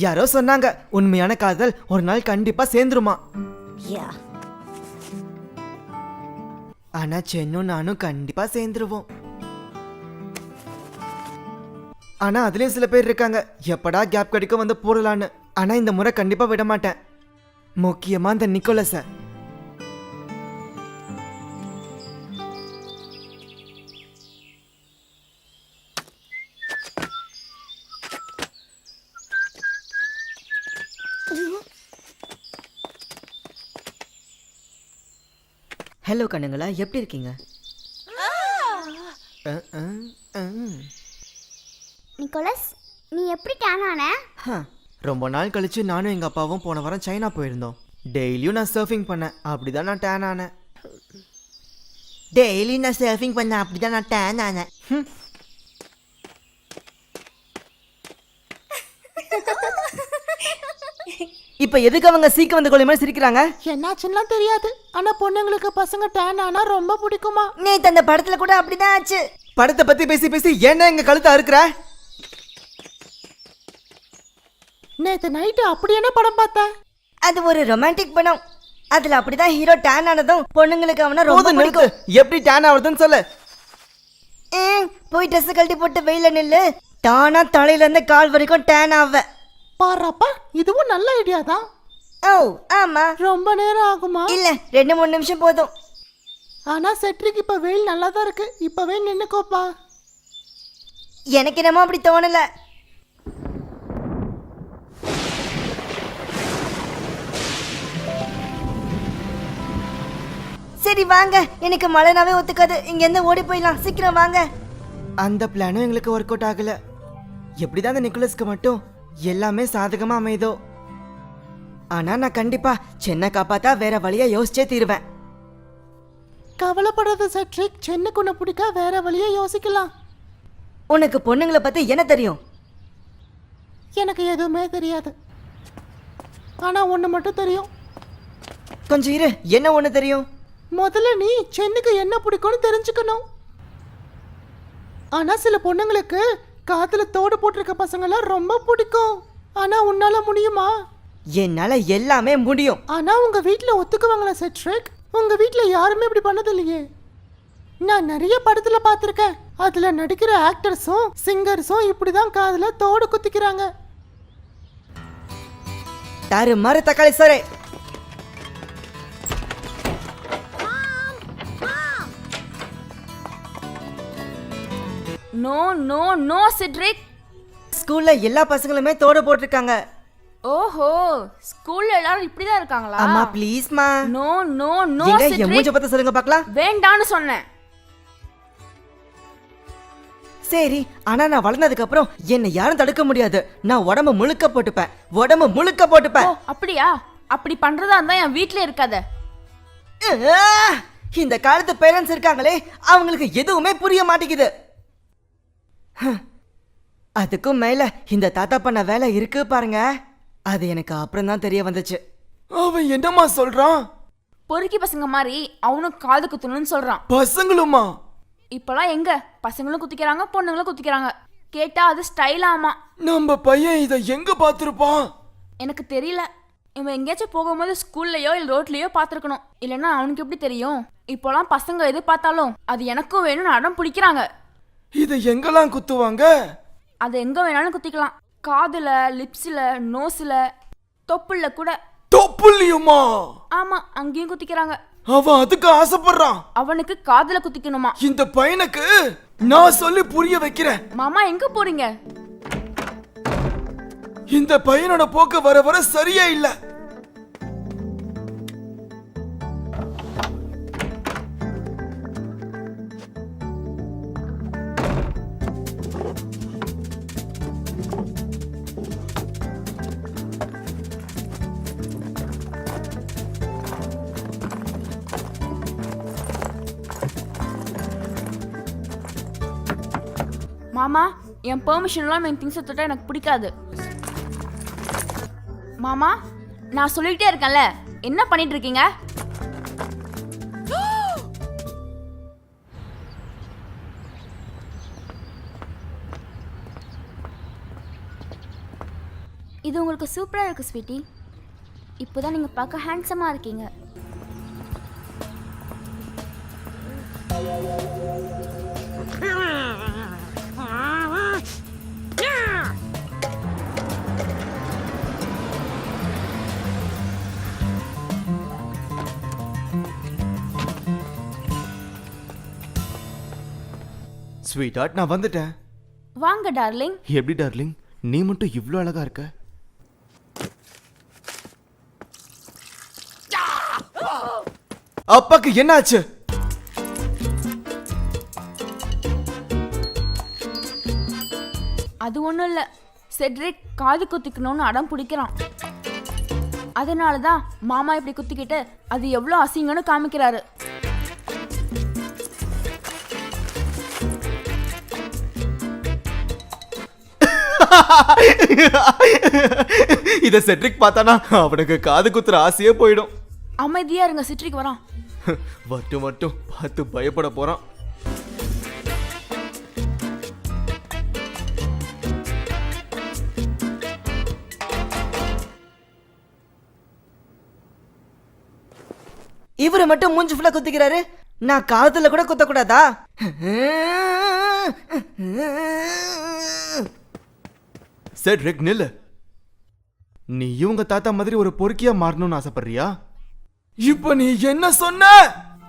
யாரோ சொன்னாங்க உண்மையான காதல் ஒரு நாள் கண்டிப்பா சேர்ந்துருமா. ஆனா சென்னும் நானும் கண்டிப்பா சேர்ந்துருவோம். ஆனா அதுலயும் சில பேர் இருக்காங்க எப்படா கேப் கிடைக்க வந்து போடலான்னு. ஆனா இந்த முறை கண்டிப்பா விட மாட்டேன், முக்கியமா இந்த நிக்கோலஸ. ஹலோ கண்ணுங்களா, எப்படி இருக்கீங்க? நிக்கோலஸ், நீ எப்படி டேன் ஆன? ரொம்ப நாள் கழிச்சு நானும் எங்க அப்பாவும் போன வாரம் சைனா போயிருந்தோம். டெய்லியும் நான் சர்ஃபிங் பண்ணேன், அப்படிதான் நான் டேன் ஆனேன். டெய்லி நான் சர்ஃபிங் பண்ணேன், அப்படிதான் நான் டேன் ஆனேன். இப்ப எதுக்கு அவங்க சீக்கிரம் வந்து கொள்ள மாதிரி சிரிக்கிறாங்க? என்னாச்சுன்னா தெரியாது, ஆனா பொண்ணுங்களுக்கு பசங்க டேன் ஆனா ரொம்ப பிடிக்குமா. நேத்து அந்த படத்துல கூட அப்படிதான் ஆச்சு. படத்தை பத்தி பேசி பேசி என்ன எங்க கழுத்தை அறுக்குற? நேத்து நைட்டு அப்படி என்ன படம் பார்த்த? அது ஒரு ரொமான்டிக் படம். அதுல அப்படிதான் ஹீரோ டேன் ஆனதும் பொண்ணுங்களுக்கு அவனை ரொம்ப பிடிக்கும். எப்படி டேன் ஆகுதுன்னு சொல்லு. போய் ட்ரெஸ் கழட்டி போட்டு வெயில நில்லு, தானா தலையில இருந்து கால் வரைக்கும் டேன் ஆவ. பாருப்பா, இதுவும் நல்ல ஐடியா தான். ஓ ஆமா. ரொம்ப நேரம் ஆகுமா? இல்ல 2-3 நிமிஷம் போதும். ஆனா செட்ரிக் இப்ப வெயில் நல்லா தான் இருக்கு, இப்பவே நின்னுக்கோப்பா. எனக்கு என்னமோ அப்படி தோணல. சரி வாங்க, எனக்கு மழைனாவே ஒத்துக்காது, இங்க இருந்து ஓடி போயிடலாம், சீக்கிரம் வாங்க. அந்த பிளானும் எங்களுக்கு ஒர்க் அவுட் ஆகல. எப்படிதான் அந்த நிக்கோலஸ்க்கு மட்டும் எல்லாமே சாதகமா அமைதோ. ஆனா நான் கண்டிப்பா சென்னை காப்பாத்தா வேற வழியா யோசிச்சே தீருவேன். கவலைப்படாத செட்ரிக், சென்னுக்கு உன்னை பிடிக்க வேற வழியா யோசிக்கலாம். உனக்கு பொண்ணுங்களை பத்தி என்ன தெரியும்? எனக்கு எதுவுமே தெரியாது, ஆனா ஒண்ணு மட்டும் தெரியும். கொஞ்சம் இரு, என்ன ஒண்ணு தெரியும்? முதல்ல நீ சென்னுக்கு என்ன பிடிக்கும்னு தெரிஞ்சுக்கணும். ஆனா சில பொண்ணுங்களுக்கு காத்துல தோடு போட்டிருக்க பசங்களாம் ரொம்ப பிடிக்கும். ஆனா உன்னால முடியுமா? என்னால எல்லாமே முடியும். ஆனா உங்க வீட்டுல ஒத்துக்குவாங்களா செட்ரிக்? உங்க வீட்டுல யாருமே இப்படி பண்ணது இல்லையே. நான் நிறைய படத்துல பார்த்திருக்கேன், அதுல நடிக்கிற ஆக்டர்ஸும் சிங்கர்ஸும் இப்படிதான் காதுல தோடு குத்திக்கிறாங்க. தாரு மாறு தக்காளி சரே. நோ நோ நோ செட்ரிக். ஸ்கூல்ல எல்லா பசங்களுமே தோடு போட்டிருக்காங்க. ஓஹோ, ஸ்கூல்ல எல்லாரும் இப்படிதான் இருக்காங்களா? அம்மா ப்ளீஸ் மா. நோ நோ நோ எங்க செட்ரிக். என் மூஞ்ச பத்த சொல்லுங்க பார்க்கலாம். வேண்டான்னு சொன்னேன். சரி, ஆனா நான் வளர்ந்ததுக்கு அப்புறம் என்ன யாரும் தடுக்க முடியாது. நான் உடம்பு முழுக்க போட்டுப்பேன், உடம்பு முழுக்க போட்டுப்பேன். ஓ அப்படியா? அப்படி பண்றதா இருந்தா என் வீட்ல இருக்காத. இந்த காலத்து பேரண்ட்ஸ் இருக்காங்களே, அவங்களுக்கு எதுவுமே புரிய மாட்டேங்குது. அதுக்கும் மேல இந்த தாத்தா பண்ண வேலை இருக்கு பாருங்க, அது எனக்கு அப்புறம் தான் தெரிய வந்துச்சு. அவன் என்னமா சொல்றான்? பொறுக்கி பசங்க மாதிரி அவனும் காது குத்தணும்னு சொல்றான். பசங்களுமா? இப்பெல்லாம் எங்க பசங்களும் குத்திக்கிறாங்க, பொண்ணுங்களும் குத்திக்கிறாங்க. கேட்டா அது ஸ்டைலாமா. நம்ம பையன் இதை எங்க பாத்துருப்பான்? எனக்கு தெரியல. இவன் எங்கேயாச்சும் போகும்போது ஸ்கூல்லையோ இல்லை ரோட்லயோ பார்த்துருக்கணும், இல்லைன்னா அவனுக்கு எப்படி தெரியும்? இப்போலாம் பசங்க எது பார்த்தாலும் அது எனக்கும் வேணும்னு அடம் பிடிக்கிறாங்க. இதை எங்கெல்லாம் குத்துவாங்க? அது எங்க வேணாலும் குத்திக்கலாம். காதுல, லிப்ஸ்ல, நோஸ்ல, தொப்புள்ள கூட. தொப்புள்ளியுமா? ஆமா, அங்கேயும் குத்திக்கிறாங்க. அவன் அதுக்கு ஆசைப்படுறான். அவனுக்கு காதுல குத்திக்கணுமா? இந்த பையனுக்கு நான் சொல்லி புரிய வைக்கிறேன். மாமா எங்க போறீங்க? இந்த பையனோட போக்கு வர வர சரியா இல்ல. மாமா, என் பெர்மிஷன்லாம் என் திங்ஸை தொட்டா எனக்கு பிடிக்காது. மாமா, நான் சொல்லிட்டே இருக்கேன்ல, என்ன பண்ணிட்டு இருக்கீங்க? இது உங்களுக்கு சூப்பராக இருக்கு ஸ்வீட்டி. இப்போதான் நீங்கள் பார்க்க ஹேண்ட்ஸமாக இருக்கீங்க. ஸ்வீட் ஹார்ட், நான் வந்துட்டேன். வாங்க டார்லிங். எப்படி டார்லிங், நீ மட்டும் இவ்ளோ அழகா இருக்க? அப்பாக்கு என்ன ஆச்சு? அது ஒன்றும் இல்லை, செட்ரிக் காது குத்திக்கணும்னு அடம் பிடிக்கிறான். அதனால தான் மாமா இப்படி குத்திக்கிட்டு அது எவ்வளோ அசிங்கன்னு காமிக்கிறாரு. இத செட்ரிக் பார்த்தானா அவனுக்கு காது குத்துற ஆசையே போயிடும். அமைதியா இருங்க, சிட்ரிக் வரான். மட்டும் மட்டும் பார்த்து பயப்பட போறான். இவரை மட்டும் மூஞ்சி ஃபுல்லா குத்திக்கிறாரு, நான் காதுல கூட குத்தக்கூடாதா? செட்ரிக் நில்லு. நீ இவங்க தாத்தா மாதிரி ஒரு பொறுக்கியா மாறணும்னு ஆசைப்படுறியா? இப்ப நீ என்ன சொன்ன?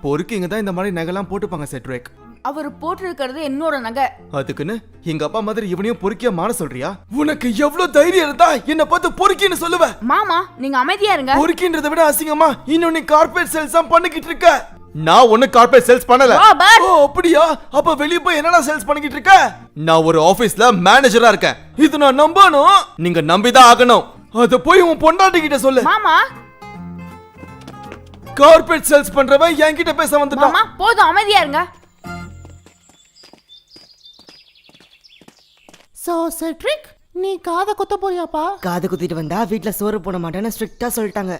பொறுக்கிங்க தான் இந்த மாதிரி நகைலாம் போட்டுப்பாங்க செட்ரிக். அவர் போட்டிருக்கிறது என்னோட நகை. அதுக்குன்னு எங்க அப்பா மாதிரி இவனையும் பொறுக்கியா மாற சொல்றியா? உனக்கு எவ்வளவு தைரியம் இருந்தா என்ன பார்த்து பொறுக்கின்னு சொல்லுவ? மாமா நீங்க அமைதியா இருங்க. பொறுக்கின்றதை விட அசிங்கமா இன்னும் நீ கார்ப்பரேட் சேல்ஸ் தான் பண்ணிக்கிட்டு இருக்க. நான் ஒண்ணு கார்ப்பரேட் சேல்ஸ் பண்ணல. ராபர்ட்! ஓ அப்படியா? அப்ப வெளிய போய் என்னடா சேல்ஸ் பண்ணிக்கிட்டு இருக்க? நான் ஒரு ஆபீஸ்ல மேனேஜரா இருக்கேன். இது நான் நம்பணும், நீங்க நம்பிதான் ஆகணும். அத போய் உன் பொண்டாட்டி கிட்ட சொல்லு. மாமா கார்ப்பரேட் சேல்ஸ் பண்றவன் என்கிட்ட பேச வந்துட்டான். மாமா போதும், அமைதியா இருங்க. ஸோ செட்ரிக், நீ காதை குத்த போறியாப்பா? காது குத்திட்டு வந்தா வீட்டில் சோறு போட மாட்டேன்னு ஸ்ட்ரிக்டா சொல்லிட்டாங்க.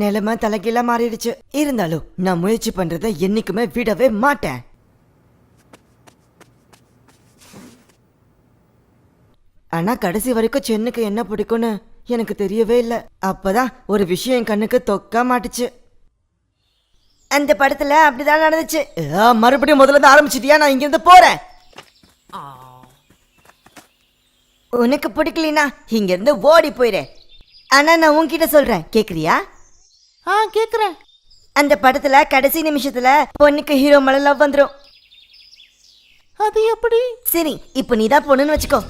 நிலைமை தலைகீழா மாறிடுச்சு. இருந்தாலும் நான் முயற்சி பண்றதை என்னைக்குமே விடவே மாட்டேன். ஆனா கடைசி வரைக்கும் சென்னுக்கு என்ன பிடிக்கும்னு எனக்கு தெரியவே இல்லை. அப்பதான் ஒரு விஷயம் என் கண்ணுக்கு தொக்க மாட்டுச்சு. அந்த படத்துல அப்படிதான் நடந்துச்சு. மறுபடியும் முதல்ல இருந்து ஆரம்பிச்சிட்டியா? நான் இங்க இருந்து போறேன். உனக்கு பிடிக்கலனா இங்க இருந்து ஓடி போயிரு. ஆனா நான் உன்கிட்ட சொல்றேன், கேக்குறியா? கேக்குறேன். அந்த படத்துல கடைசி நிமிஷத்துல பொண்ணுக்கு ஹீரோ மேல லவ் வந்துரும். அது எப்படி? சரி, இப்போ நீதான் பொண்ணுன்னு வச்சுக்கோ.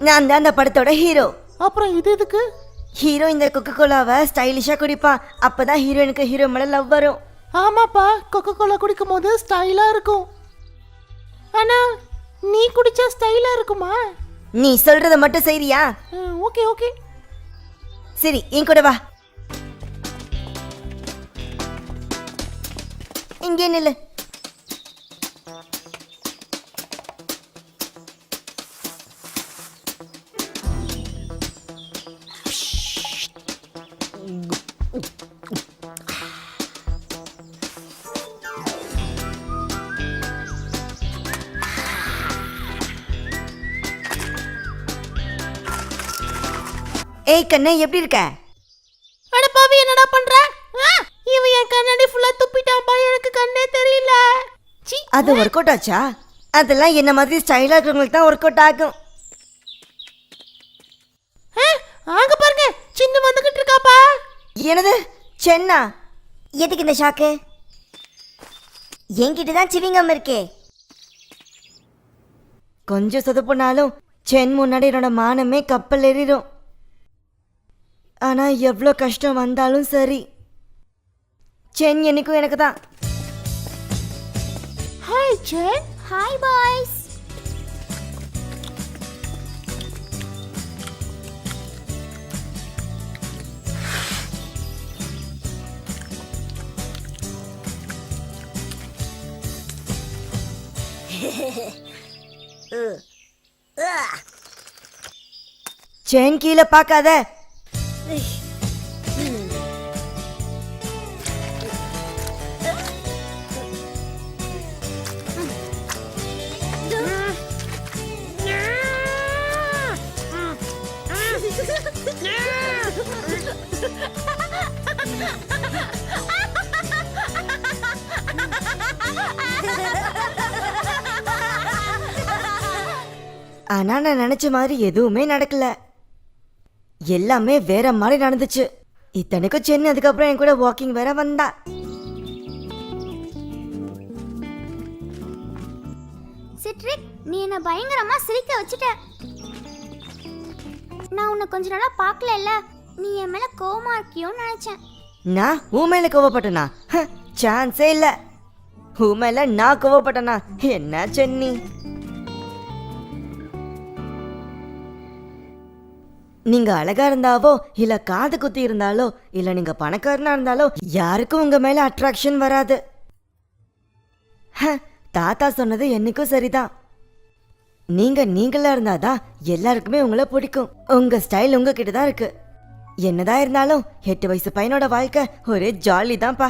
நான் தான் அந்த படத்தோட ஹீரோ. அப்புறம் இது எதுக்கு? ஹீரோ இந்த கொக்கோ கோலாவை ஸ்டைலிஷா குடிப்பான். அப்பதான் ஹீரோனுக்கு ஹீரோ மேல லவ் வரும். ஆமாப்பா, கொக்கோ கோலா குடிக்கும் போது ஸ்டைலா இருக்கும். ஆனா நீ குடிச்சா ஸ்டைலா இருக்குமா? நீ சொல்றத மட்டும் செய்றியா? Okay okay. சரி, என் கூட வா. இங்கே நில்லு. ஏய் கண்ணே, எப்படி இருக்க? அட பாவி, என்னடா பண்ற? இவன் என் கண்ணாடி ஃபுல்லா துப்பிட்டான்பா, எனக்கு கண்ணே தெரியல. சீ. அது ஒர்க் அவுட் ஆச்சா? அதெல்லாம் என்ன மாதிரி ஸ்டைலா இருக்கிறவங்களுக்கு தான் ஒர்க் அவுட் ஆகும். அங்க பாருங்க, சின்ன வந்துகிட்டு இருக்காப்பா. என்னது சென்னா? எதுக்கு இந்த ஷாக்கு? என்கிட்ட தான் சிவிங்கம் இருக்கே. கொஞ்சம் சொதப்புனாலும் சென் முன்னாடி என்னோட மானமே கப்பல் ஏறிடும். ஆனா எவ்வளோ கஷ்டம் வந்தாலும் சரி, சென் என்னைக்கும் எனக்கு தான். ஹாய் சென். Hi boys. சென் கீழே பார்க்காத. ஆனா நான் நினைச்ச மாதிரி எதுவுமே நடக்கல. எல்லாமே வேற மாதிரி நடந்துச்சு. இத்தனைக்கும் சென்னை அதுக்கப்புறம் என் கூட வாக்கிங் வேற வந்தா. சிட்ரிக், நீ என்ன பயங்கரமா சிரிக்க வச்சுட்ட. நான் உன்னை கொஞ்ச நாளா பார்க்கல, நீ என் மேல கோவமா இருக்கியோன்னு நினைச்சேன். நான் உன் மேல கோவப்பட்டனா? சான்ஸே இல்ல. உன் மேல நான் கோவப்பட்டனா? என்ன சென்னி, நீங்க அழகா இருந்தாவோ இல்ல காது குத்தி இருந்தாலோ இல்ல நீங்க பணக்காரனா இருந்தாலோ யாருக்கும் உங்க மேல அட்ராக்ஷன் வராது. தாத்தா சொன்னது என்னைக்கும் சரிதான். நீங்க நீங்களா இருந்தாதான் எல்லாருக்குமே உங்களை பிடிக்கும். உங்க ஸ்டைல் உங்ககிட்ட தான் இருக்கு. என்னதான் இருந்தாலும் 8 வயசு பையனோட வாழ்க்கை ஒரே ஜாலி தான்ப்பா.